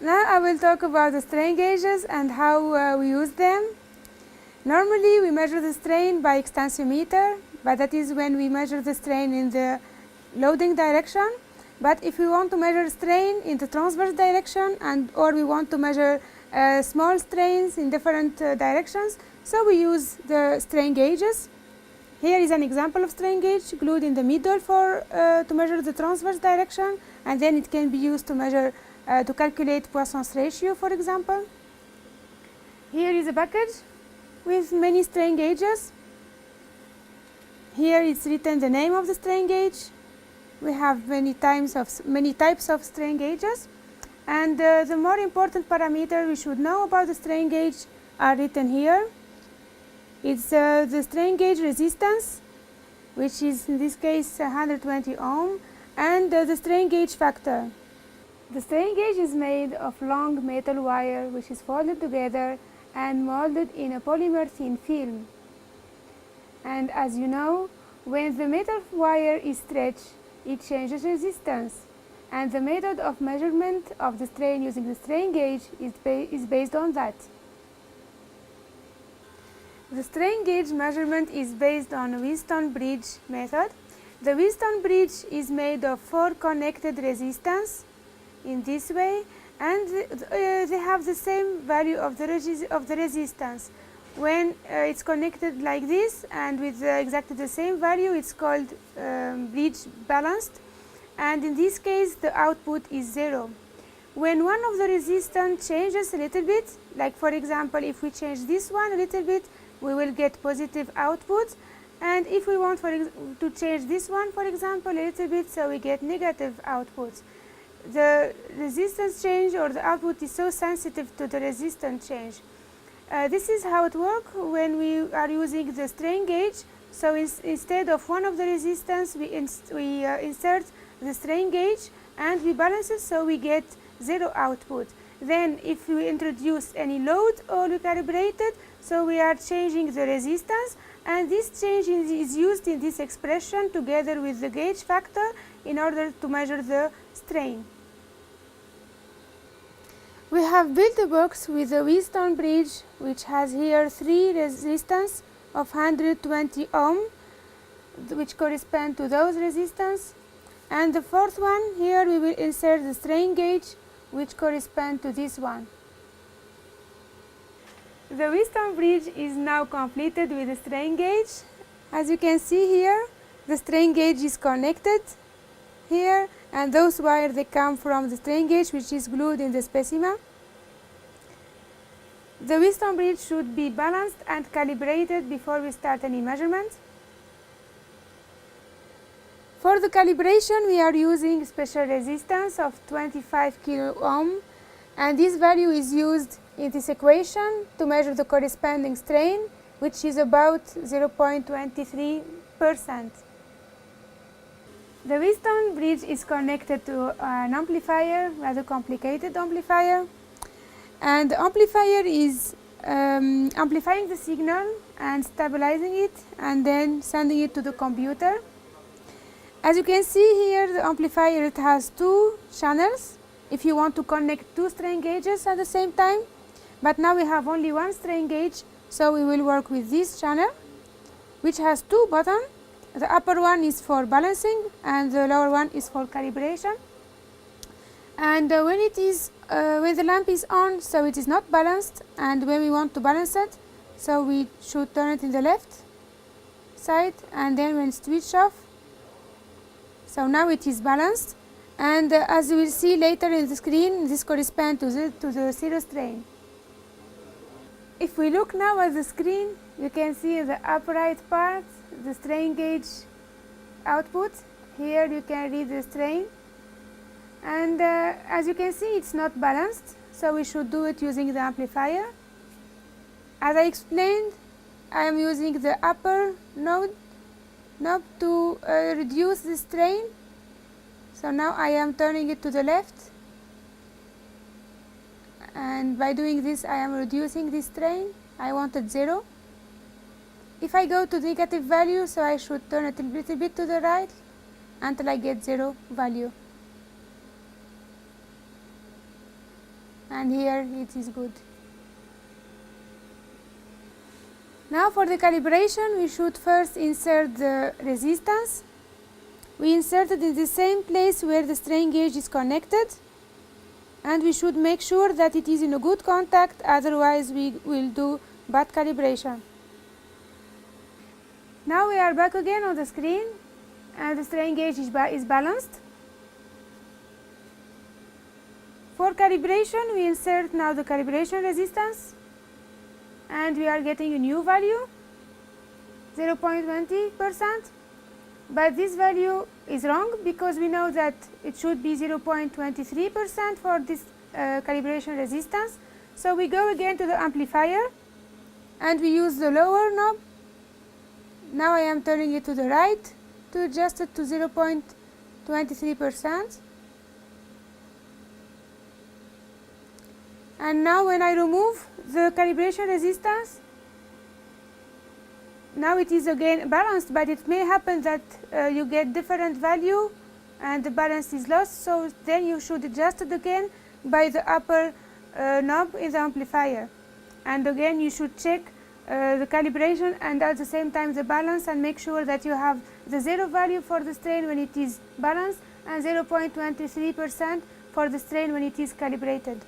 Now I will talk about the strain gauges and how we use them. Normally we measure the strain by extensometer, but that is when we measure the strain in the loading direction. But if we want to measure strain in the transverse direction or we want to measure small strains in different directions, so we use the strain gauges. Here is an example of strain gauge glued in the middle to measure the transverse direction, and then it can be used to measure to calculate Poisson's ratio, for example. Here is a package with many strain gauges. Here is written the name of the strain gauge. We have many types of strain gauges, and the more important parameter we should know about the strain gauge are written here. It's the strain gauge resistance, which is in this case 120 ohm, and the strain gauge factor. The strain gauge is made of long metal wire which is folded together and molded in a polymer thin film. And as you know, when the metal wire is stretched, it changes resistance, and the method of measurement of the strain using the strain gauge is based on that. The strain gauge measurement is based on a Wheatstone bridge method. The Wheatstone bridge is made of 4 connected resistors in this way, and they have the same value of the resistance. When it's connected like this and with exactly the same value, it's called bridge balanced, and in this case the output is 0. When one of the resistance changes a little bit, like for example if we change this one a little bit, we will get positive output, and if we want to change this one, for example, a little bit, so we get negative outputs. The resistance change or the output is so sensitive to the resistance change. This is how it works when we are using the strain gauge. So instead of one of the resistance, we insert the strain gauge and we balance it, so we get 0 output. Then if we introduce any load or we calibrate it, so we are changing the resistance, and this change is used in this expression together with the gauge factor in order to measure the strain. We have built a box with a Wheatstone bridge which has here 3 resistance of 120 ohm, which correspond to those resistance, and the 4th one here we will insert the strain gauge which correspond to this one. The Wheatstone bridge is now completed with the strain gauge. As you can see here, the strain gauge is connected here, and those wires they come from the strain gauge which is glued in the specimen. The Wheatstone bridge should be balanced and calibrated before we start any measurement. For the calibration we are using special resistance of 25 kilo ohm, and this value is used in this equation to measure the corresponding strain, which is about 0.23%. The Wheatstone bridge is connected to an amplifier, rather complicated amplifier, and the amplifier is amplifying the signal and stabilizing it and then sending it to the computer. As you can see here, the amplifier, it has 2 channels if you want to connect 2 strain gauges at the same time, but now we have only 1 strain gauge, so we will work with this channel which has 2 buttons. The upper one is for balancing and the lower one is for calibration. And when the lamp is on, so it is not balanced, and when we want to balance it, so we should turn it in the left side, and then when switch off, so now it is balanced, and as you will see later in the screen, this corresponds to the 0 strain. If we look now at the screen, you can see in the upper right part the strain gauge output. Here you can read the strain, and as you can see, it's not balanced, so we should do it using the amplifier. As I explained, I am using the upper knob to reduce the strain, so now I am turning it to the left, and by doing this I am reducing the strain. I wanted 0. If I go to negative value, so I should turn it a little bit to the right until I get 0 value. and here it is good. Now for the calibration, we should first insert the resistance. We insert it in the same place where the strain gauge is connected, and we should make sure that it is in a good contact, otherwise we will do bad calibration. Now we are back again on the screen, and the strain gauge is balanced. For calibration, we insert now the calibration resistance, and we are getting a new value, 0.20%, but this value is wrong because we know that it should be 0.23% for this calibration resistance. So we go again to the amplifier and we use the lower knob. Now I am turning it to the right to adjust it to 0.23%. And now when I remove the calibration resistance, now it is again balanced, but it may happen that you get different value and the balance is lost, so then you should adjust it again by the upper knob in the amplifier. And again you should check the calibration and at the same time the balance, and make sure that you have the zero value for the strain when it is balanced and 0.23% for the strain when it is calibrated.